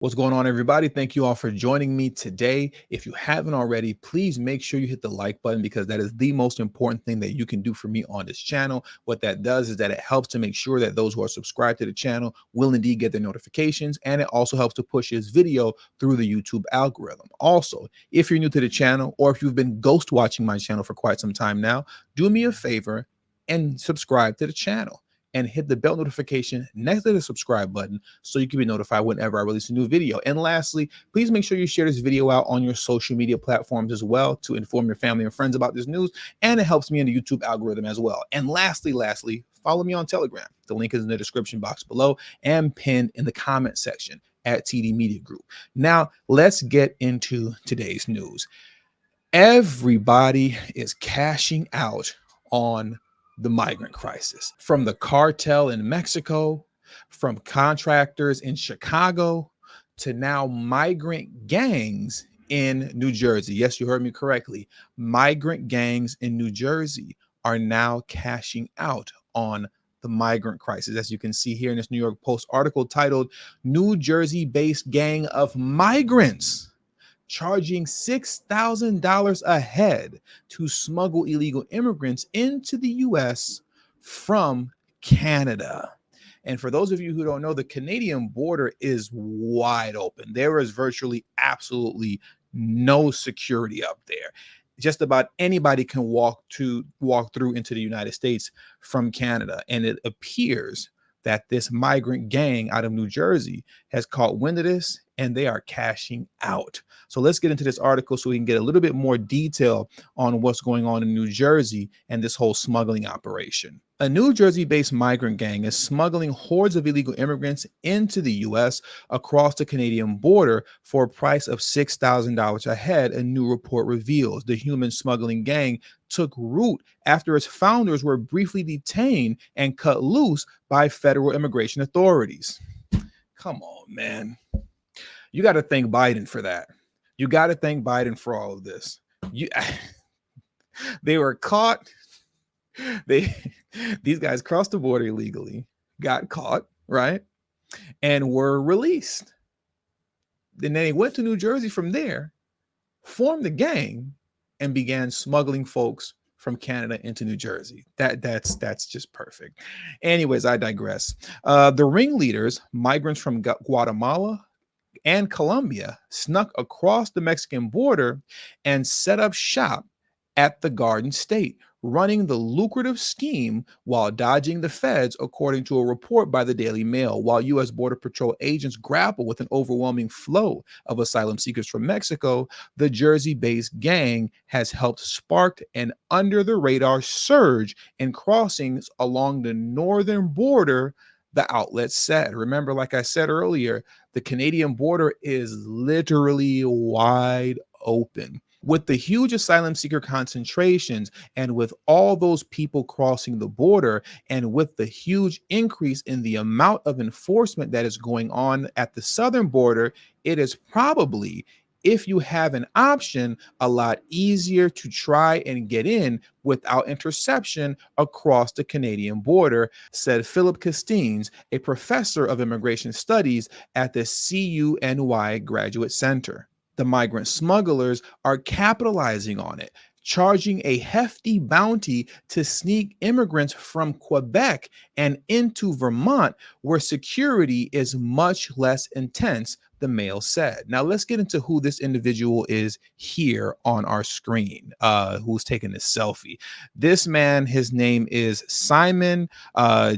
What's going on, everybody? Thank you all for joining me today. If you haven't already, please make sure you hit the like button because that is the most important thing that you can do for me on this channel. What that does is that it helps to make sure that those who are subscribed to the channel will indeed get their notifications, and it also helps to push this video through the YouTube algorithm. Also, if you're new to the channel or if you've been ghost watching my channel for quite some time now, do me a favor and subscribe to the channel and hit the bell notification next to the subscribe button so you can be notified whenever I release a new video. And lastly, please make sure you share this video out on your social media platforms as well to inform your family and friends about this news, and it helps me in the YouTube algorithm as well. And lastly, follow me on Telegram. The link is in the description box below and pinned in the comment section at TD Media Group. Now, let's get into today's news. Everybody is cashing out on the migrant crisis, from the cartel in Mexico, from contractors in Chicago, to now migrant gangs in New Jersey. Yes, you heard me correctly. Migrant gangs in New Jersey are now cashing out on the migrant crisis. As you can see here in this New York Post article titled, "New Jersey-based gang of migrants charging $6,000 a head to smuggle illegal immigrants into the US from Canada." And for those of you who don't know, the Canadian border is wide open. There is virtually absolutely no security up there. Just about anybody can walk through into the United States from Canada. And it appears that this migrant gang out of New Jersey has caught wind of this, and they are cashing out. So let's get into this article so we can get a little bit more detail on what's going on in New Jersey and this whole smuggling operation. A New Jersey-based migrant gang is smuggling hordes of illegal immigrants into the U.S. across the Canadian border for a price of $6,000 a head, a new report reveals. The human smuggling gang took root after its founders were briefly detained and cut loose by federal immigration authorities. Come on, man. You got to thank Biden for that. You got to thank Biden for all of this. They were caught. These guys crossed the border illegally, got caught, right? And were released. Then they went to New Jersey from there, formed a gang, and began smuggling folks from Canada into New Jersey. That's just perfect. Anyways, I digress. The ringleaders, migrants from Guatemala and Colombia, snuck across the Mexican border and set up shop at the Garden State, running the lucrative scheme while dodging the feds, according to a report by the Daily Mail. While U.S. Border Patrol agents grapple with an overwhelming flow of asylum seekers from Mexico, the Jersey-based gang has helped spark an under-the-radar surge in crossings along the northern border, the outlet said. Remember, like I said earlier, the Canadian border is literally wide open. With the huge asylum seeker concentrations and with all those people crossing the border and with the huge increase in the amount of enforcement that is going on at the southern border, it is probably, if you have an option, a lot easier to try and get in without interception across the Canadian border, said Philip Castines, a professor of immigration studies at the CUNY Graduate Center. The migrant smugglers are capitalizing on it, charging a hefty bounty to sneak immigrants from Quebec and into Vermont, where security is much less intense, the Mail said. Now let's get into who this individual is here on our screen, who's taking this selfie. This man, his name is Simon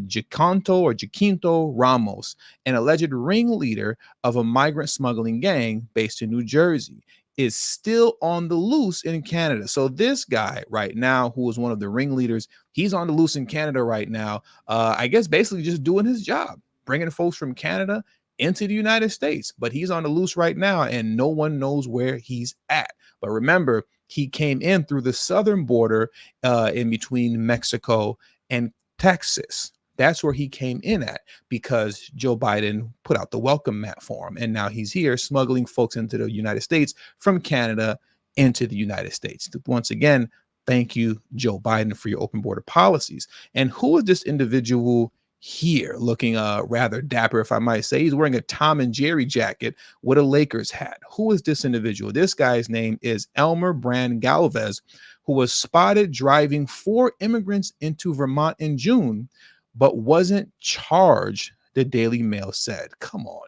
Jacinto Ramos, an alleged ringleader of a migrant smuggling gang based in New Jersey, is still on the loose in Canada. So this guy right now, who is one of the ringleaders, he's on the loose in Canada right now. I guess basically just doing his job, bringing folks from Canada into the United States. But he's on the loose right now, and no one knows where he's at. But remember, he came in through the southern border in between Mexico and Texas. That's where he came in at because Joe Biden put out the welcome mat for him. And now he's here smuggling folks into the United States from Canada into the United States. Once again, thank you, Joe Biden, for your open border policies. And who is this individual here, looking rather dapper, if I might say. He's wearing a Tom and Jerry jacket with a Lakers hat. Who is this individual? This guy's name is Elmer Brand Galvez, who was spotted driving 4 immigrants into Vermont in June, but wasn't charged, the Daily Mail said. Come on,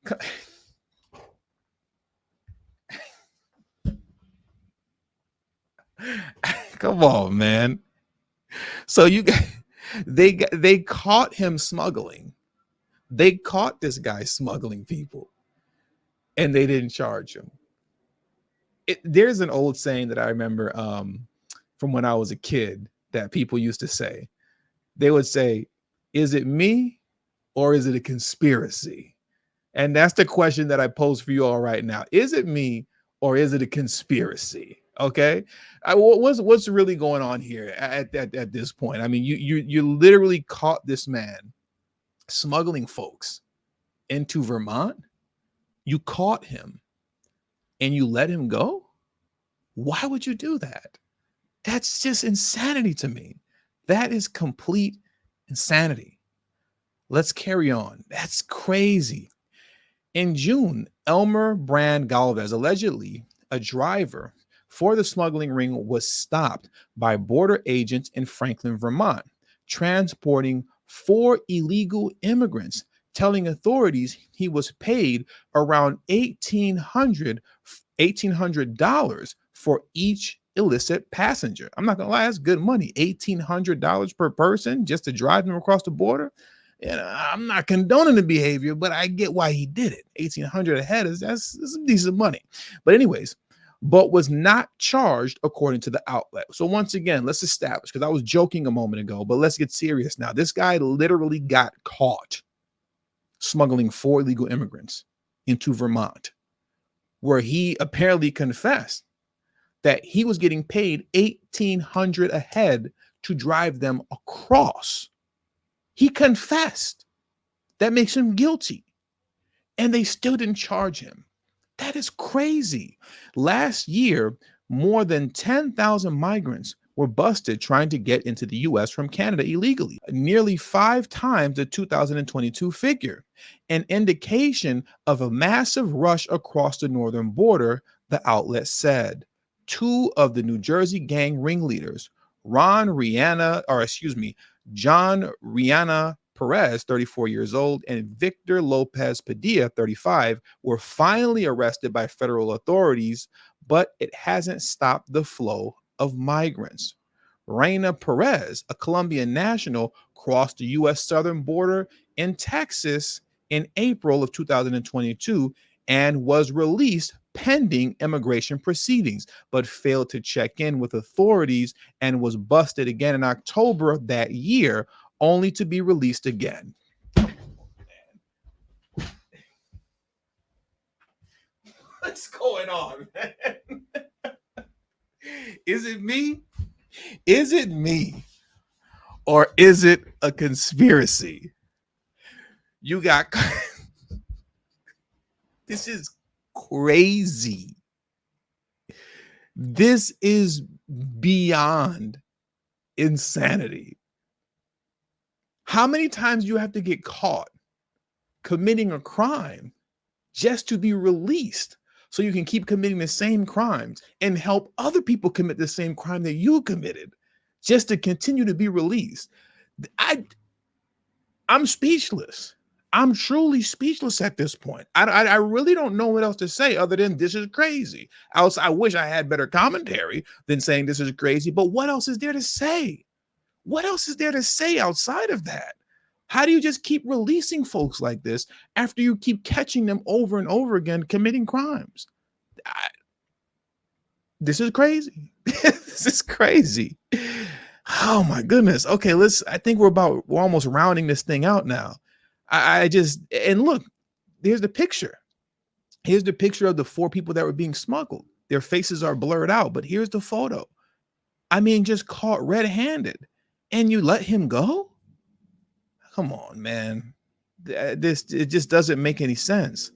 man. Come on, man. So they caught him smuggling. They caught this guy smuggling people, and they didn't charge him. There's an old saying that I remember from when I was a kid that people used to say. They would say, "Is it me or is it a conspiracy?" And that's the question that I pose for you all right now. Is it me or is it a conspiracy? Okay. What's really going on here at this point? I mean, you literally caught this man smuggling folks into Vermont. You caught him and you let him go. Why would you do that? That's just insanity to me. That is complete insanity. Let's carry on. That's crazy. In June, Elmer Brand Galvez, allegedly a driver for the smuggling ring, was stopped by border agents in Franklin, Vermont, transporting 4 illegal immigrants, telling authorities he was paid around $1,800 for each illicit passenger. I'm not gonna lie, that's good money. $1,800 per person just to drive them across the border. And I'm not condoning the behavior, but I get why he did it. 1,800 a head that's some decent money. But anyways, but was not charged according to the outlet. So once again, let's establish, because I was joking a moment ago, but let's get serious now. This guy literally got caught smuggling 4 illegal immigrants into Vermont, where he apparently confessed that he was getting paid $1,800 a head to drive them across. He confessed. That makes him guilty. And they still didn't charge him. That is crazy. Last year, more than 10,000 migrants were busted trying to get into the US from Canada illegally, nearly 5 times the 2022 figure, an indication of a massive rush across the northern border, the outlet said. 2 of the New Jersey gang ringleaders, John Rihanna Perez, 34 years old, and Victor Lopez Padilla, 35, were finally arrested by federal authorities, but it hasn't stopped the flow of migrants. Reina Perez, a Colombian national, crossed the U.S. southern border in Texas in April of 2022 and was released pending immigration proceedings, but failed to check in with authorities and was busted again in October of that year, only to be released again. What's going on, man? Is it me? Is it me? Or is it a conspiracy? You got this is crazy. This is beyond insanity. How many times do you have to get caught committing a crime just to be released so you can keep committing the same crimes and help other people commit the same crime that you committed just to continue to be released? I'm speechless. I'm truly speechless at this point. I really don't know what else to say other than this is crazy. I wish I had better commentary than saying this is crazy, but what else is there to say? What else is there to say outside of that? How do you just keep releasing folks like this after you keep catching them over and over again committing crimes? This is crazy. This is crazy. Oh my goodness. Okay, I think we're almost rounding this thing out now. And look, here's the picture. Here's the picture of the 4 people that were being smuggled. Their faces are blurred out, but here's the photo. I mean, just caught red-handed, and you let him go? Come on, man. It just doesn't make any sense.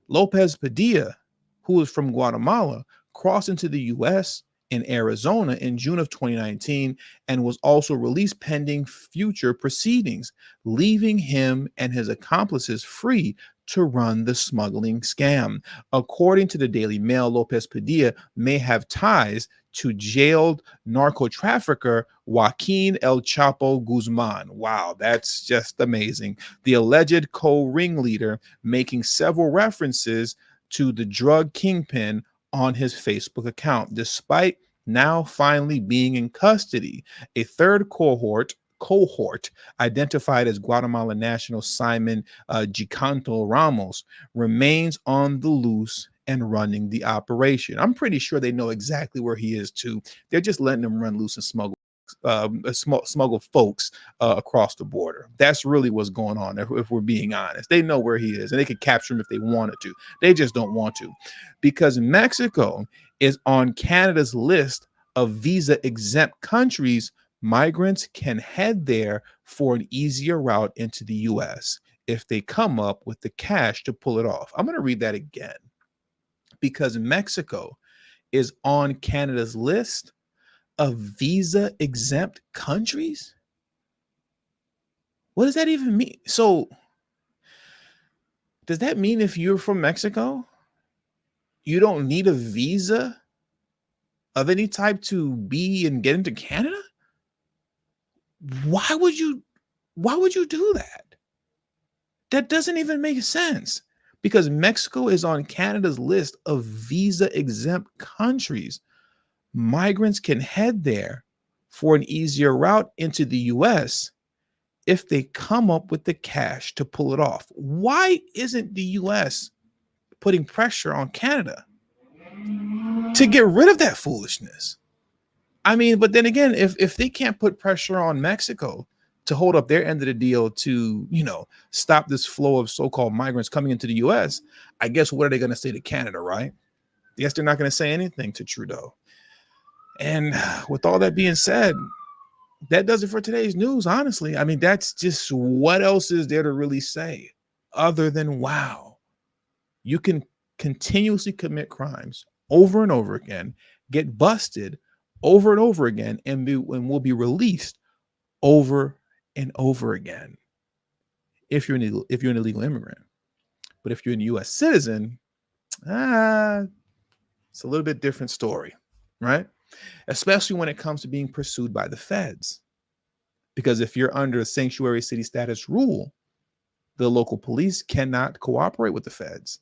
Lopez Padilla, who is from Guatemala, crossed into the US in Arizona in June of 2019 and was also released pending future proceedings, leaving him and his accomplices free to run the smuggling scam. According to the Daily Mail, Lopez Padilla may have ties to jailed narco trafficker Joaquin El Chapo Guzman. Wow, that's just amazing. The alleged co-ringleader making several references to the drug kingpin on his Facebook account, despite now finally being in custody. A third cohort identified as Guatemala national Simon Gicanto Ramos remains on the loose and running the operation. I'm pretty sure they know exactly where he is too. They're just letting him run loose and smuggle folks across the border. That's really what's going on. If we're being honest, they know where he is and they could capture him if they wanted to. They just don't want to, because Mexico is on Canada's list of visa exempt countries. Migrants can head there for an easier route into the US if they come up with the cash to pull it off. I'm going to read that again. Because Mexico is on Canada's list of visa exempt countries? What does that even mean? So, does that mean if you're from Mexico, you don't need a visa of any type to be and get into Canada? Why would you do that? That doesn't even make sense, because Mexico is on Canada's list of visa exempt countries. Migrants can head there for an easier route into the US if they come up with the cash to pull it off. Why isn't the US putting pressure on Canada to get rid of that foolishness? I mean, but then again, if they can't put pressure on Mexico to hold up their end of the deal to, stop this flow of so-called migrants coming into the US, I guess what are they going to say to Canada, right? I guess they're not going to say anything to Trudeau. And with all that being said, that does it for today's news, honestly. I mean, that's just, what else is there to really say other than, wow, you can continuously commit crimes over and over again, get busted over and over again, and will be released over and over again if you're an illegal immigrant. But if you're a U.S. citizen, it's a little bit different story, right? Especially when it comes to being pursued by the feds. Because if you're under a sanctuary city status rule, the local police cannot cooperate with the feds.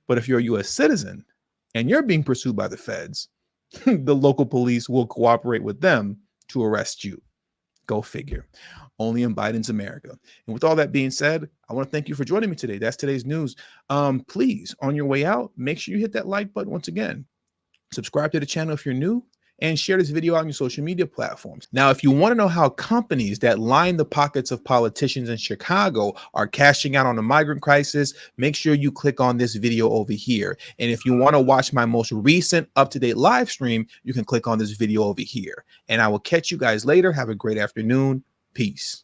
But if you're a U.S. citizen and you're being pursued by the feds, the local police will cooperate with them to arrest you. Go figure. Only in Biden's America. And with all that being said, I want to thank you for joining me today. That's today's news. Please, on your way out, make sure you hit that like button once again. Subscribe to the channel if you're new, and share this video on your social media platforms. Now, if you want to know how companies that line the pockets of politicians in Chicago are cashing out on the migrant crisis, make sure you click on this video over here. And if you want to watch my most recent up-to-date live stream, you can click on this video over here. And I will catch you guys later. Have a great afternoon. Peace.